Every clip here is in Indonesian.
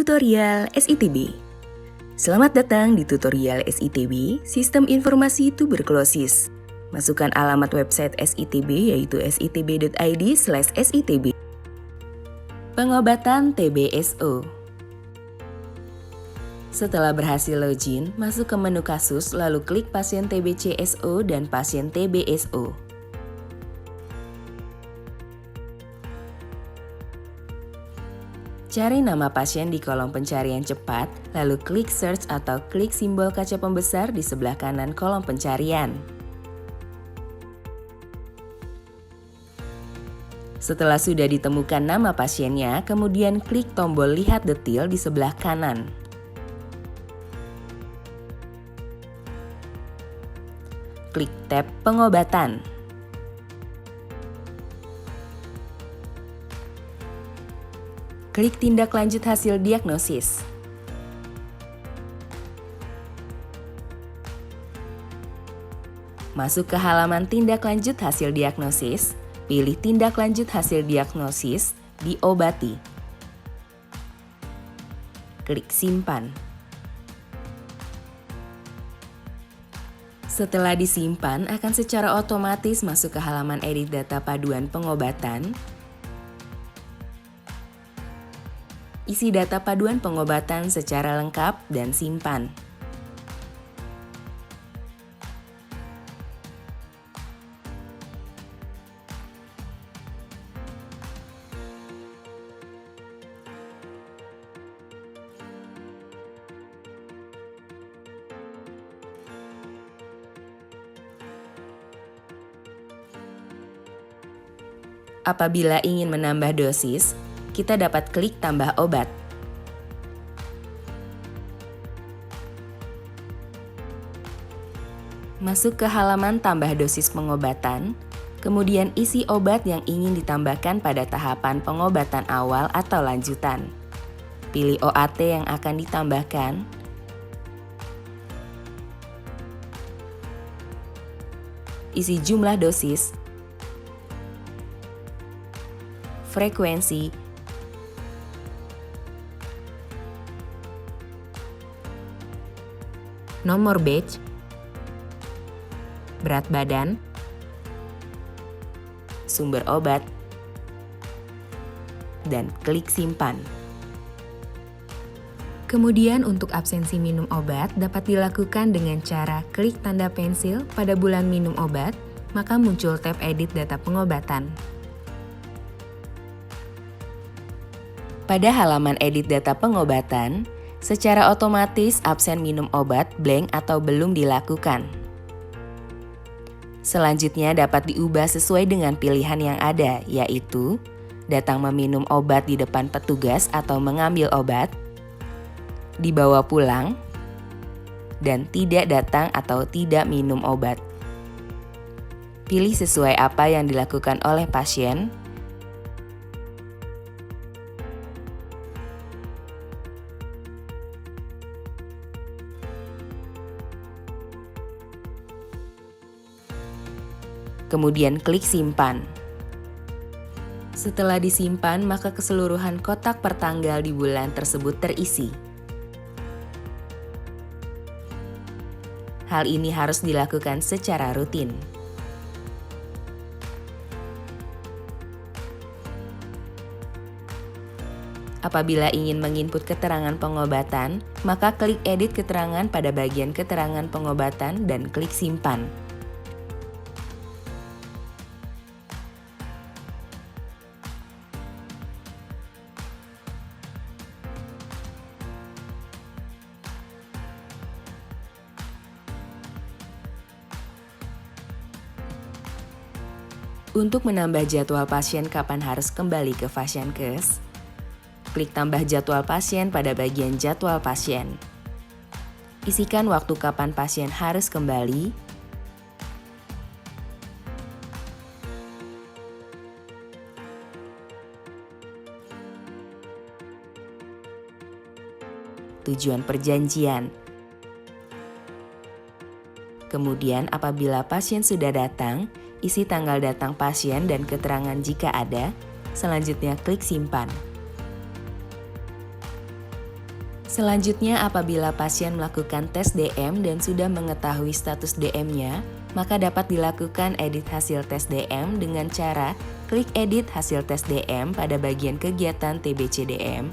Tutorial SITB. Selamat datang di tutorial SITB, Sistem Informasi Tuberkulosis. Masukkan alamat website SITB yaitu sitb.id/SITB. Pengobatan TBSO. Setelah berhasil login, masuk ke menu kasus lalu klik pasien TBCSO dan pasien TBSO. Cari nama pasien di kolom pencarian cepat, lalu klik search atau klik simbol kaca pembesar di sebelah kanan kolom pencarian. Setelah sudah ditemukan nama pasiennya, kemudian klik tombol lihat detail di sebelah kanan. Klik tab pengobatan. Klik tindak lanjut hasil diagnosis. Masuk ke halaman tindak lanjut hasil diagnosis, pilih tindak lanjut hasil diagnosis, diobati. Klik simpan. Setelah disimpan, akan secara otomatis masuk ke halaman edit data paduan pengobatan. Isi data paduan pengobatan secara lengkap dan simpan. Apabila ingin menambah dosis, kita dapat klik tambah obat. Masuk ke halaman tambah dosis pengobatan, kemudian isi obat yang ingin ditambahkan pada tahapan pengobatan awal atau lanjutan. Pilih OAT yang akan ditambahkan. Isi jumlah dosis, frekuensi, nomor batch, berat badan, sumber obat, dan klik simpan. Kemudian untuk absensi minum obat dapat dilakukan dengan cara klik tanda pensil pada bulan minum obat, maka muncul tab edit data pengobatan. Pada halaman edit data pengobatan, secara otomatis absen minum obat blank atau belum dilakukan. Selanjutnya dapat diubah sesuai dengan pilihan yang ada, yaitu datang meminum obat di depan petugas atau mengambil obat, dibawa pulang, dan tidak datang atau tidak minum obat. Pilih sesuai apa yang dilakukan oleh pasien. Kemudian klik simpan. Setelah disimpan, maka keseluruhan kotak per tanggal di bulan tersebut terisi. Hal ini harus dilakukan secara rutin. Apabila ingin menginput keterangan pengobatan, maka klik edit keterangan pada bagian keterangan pengobatan dan klik simpan. Untuk menambah jadwal pasien kapan harus kembali ke Fasiankes, klik tambah jadwal pasien pada bagian jadwal pasien. Isikan waktu kapan pasien harus kembali, tujuan perjanjian. Kemudian apabila pasien sudah datang, isi tanggal datang pasien dan keterangan jika ada, selanjutnya klik simpan. Selanjutnya, apabila pasien melakukan tes DM dan sudah mengetahui status DM-nya, maka dapat dilakukan edit hasil tes DM dengan cara klik edit hasil tes DM pada bagian kegiatan TBC DM.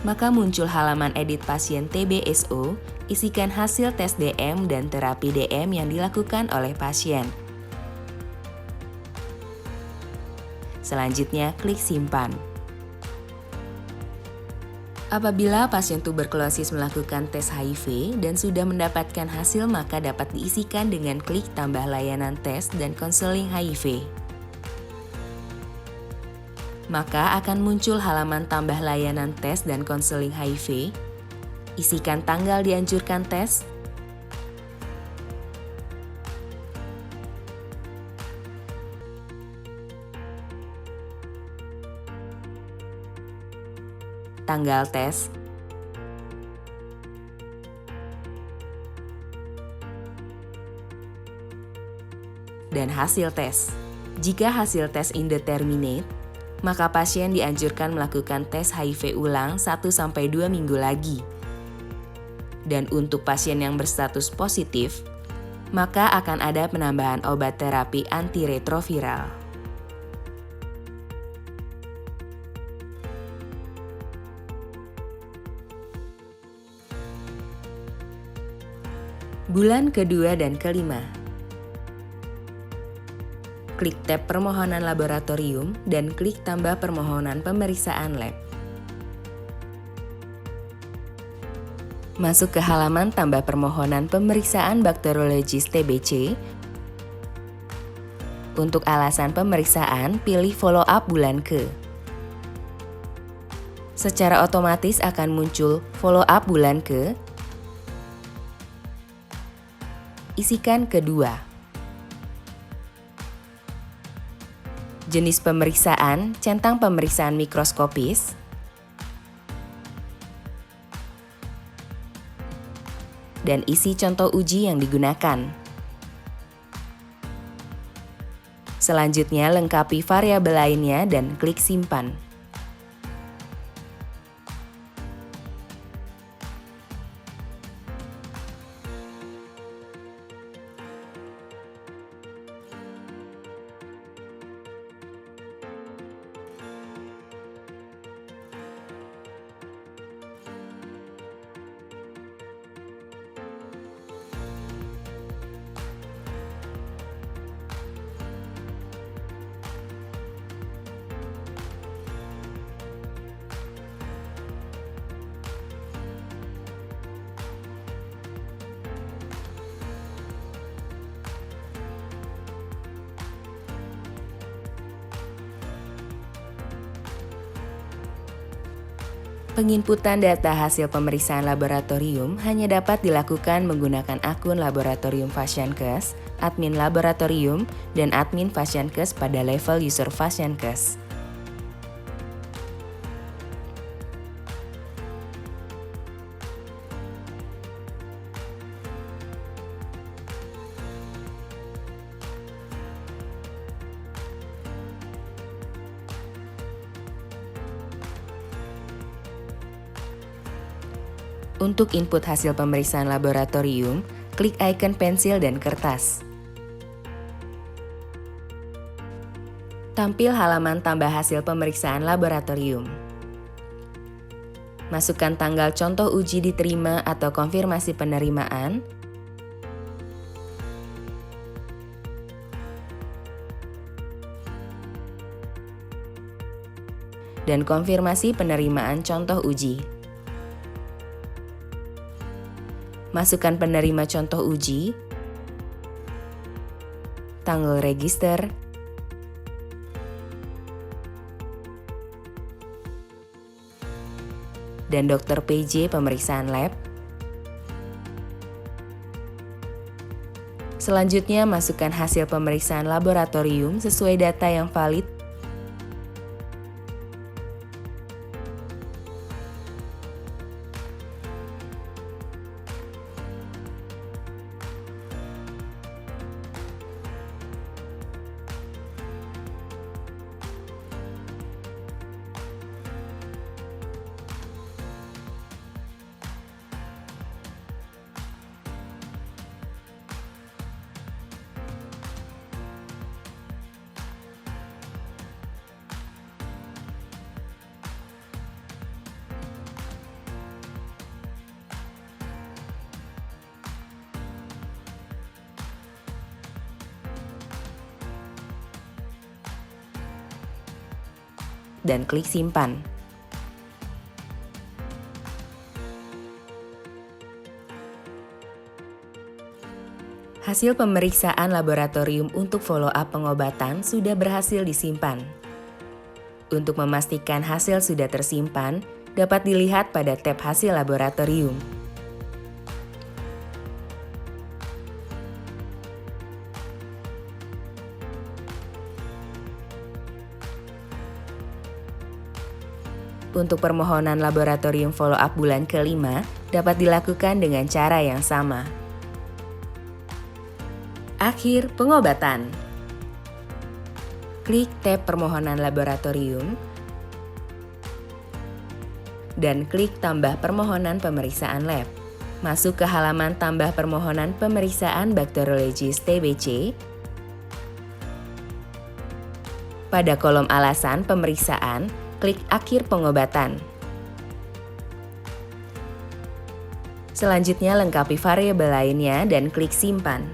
Maka muncul halaman edit pasien TBSO, isikan hasil tes DM dan terapi DM yang dilakukan oleh pasien. Selanjutnya, klik simpan. Apabila pasien tuberkulosis melakukan tes HIV dan sudah mendapatkan hasil, maka dapat diisikan dengan klik tambah layanan tes dan konseling HIV. Maka akan muncul halaman tambah layanan tes dan konseling HIV. Isikan tanggal dianjurkan tes, tanggal tes, dan hasil tes. Jika hasil tes indeterminate, maka pasien dianjurkan melakukan tes HIV ulang 1-2 minggu lagi. Dan untuk pasien yang berstatus positif, maka akan ada penambahan obat terapi antiretroviral. Bulan kedua dan kelima. Klik tab permohonan laboratorium dan klik tambah permohonan pemeriksaan lab. Masuk ke halaman tambah permohonan pemeriksaan bakteriologis TBC. Untuk alasan pemeriksaan, pilih follow up bulan ke. Secara otomatis akan muncul follow up bulan ke. Isikan kedua. Jenis pemeriksaan, centang pemeriksaan mikroskopis, dan isi contoh uji yang digunakan. Selanjutnya, lengkapi variabel lainnya dan klik simpan. Penginputan data hasil pemeriksaan laboratorium hanya dapat dilakukan menggunakan akun Laboratorium Fasiankes, admin laboratorium, dan admin Fasiankes pada level user Fasiankes. Untuk input hasil pemeriksaan laboratorium, klik icon pensil dan kertas. Tampil halaman tambah hasil pemeriksaan laboratorium. Masukkan tanggal contoh uji diterima atau konfirmasi penerimaan, dan konfirmasi penerimaan contoh uji. Masukkan penerima contoh uji, tanggal register, dan dokter PJ pemeriksaan lab. Selanjutnya, masukkan hasil pemeriksaan laboratorium sesuai data yang valid. dan klik simpan. Hasil pemeriksaan laboratorium untuk follow-up pengobatan sudah berhasil disimpan. Untuk memastikan hasil sudah tersimpan, dapat dilihat pada tab hasil laboratorium. Untuk permohonan laboratorium follow-up bulan ke-5 dapat dilakukan dengan cara yang sama. Akhir pengobatan. Klik tab permohonan laboratorium dan klik tambah permohonan pemeriksaan lab. Masuk ke halaman tambah permohonan pemeriksaan bakteriologis TBC. Pada kolom alasan pemeriksaan, klik akhir pengobatan. Selanjutnya lengkapi variabel lainnya dan klik simpan.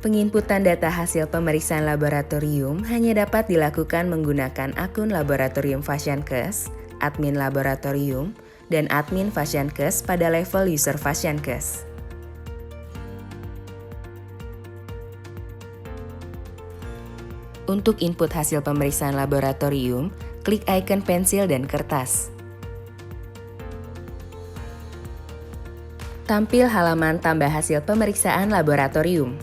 Penginputan data hasil pemeriksaan laboratorium hanya dapat dilakukan menggunakan akun Laboratorium Fasiankes, admin laboratorium, dan admin Fasiankes pada level user Fasiankes. Untuk input hasil pemeriksaan laboratorium, klik icon pensil dan kertas. Tampil halaman tambah hasil pemeriksaan laboratorium.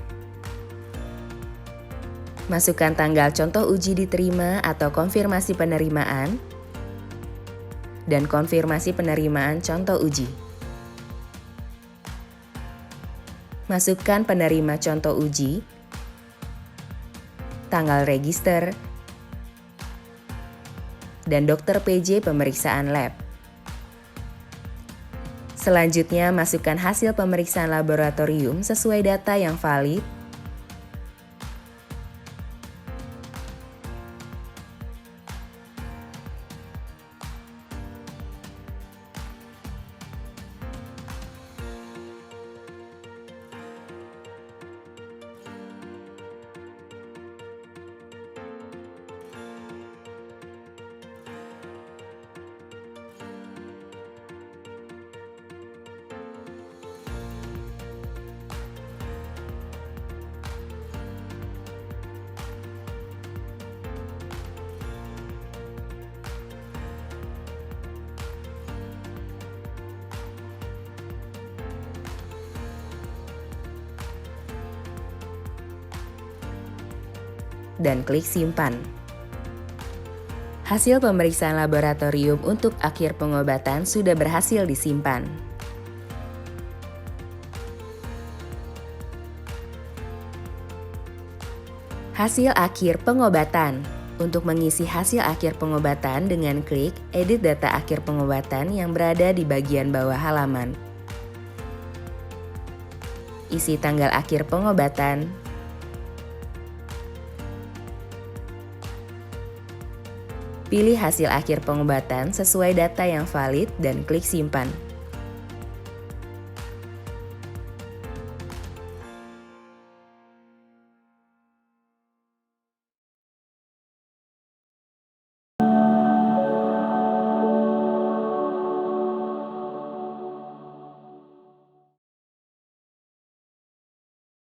Masukkan tanggal contoh uji diterima atau konfirmasi penerimaan, dan konfirmasi penerimaan contoh uji. Masukkan penerima contoh uji, tanggal register, dan dokter PJ pemeriksaan lab. Selanjutnya, masukkan hasil pemeriksaan laboratorium sesuai data yang valid, dan klik simpan. Hasil pemeriksaan laboratorium untuk akhir pengobatan sudah berhasil disimpan. Hasil akhir pengobatan. Untuk mengisi hasil akhir pengobatan dengan klik edit data akhir pengobatan yang berada di bagian bawah halaman. Isi tanggal akhir pengobatan, pilih hasil akhir pengobatan sesuai data yang valid dan klik simpan.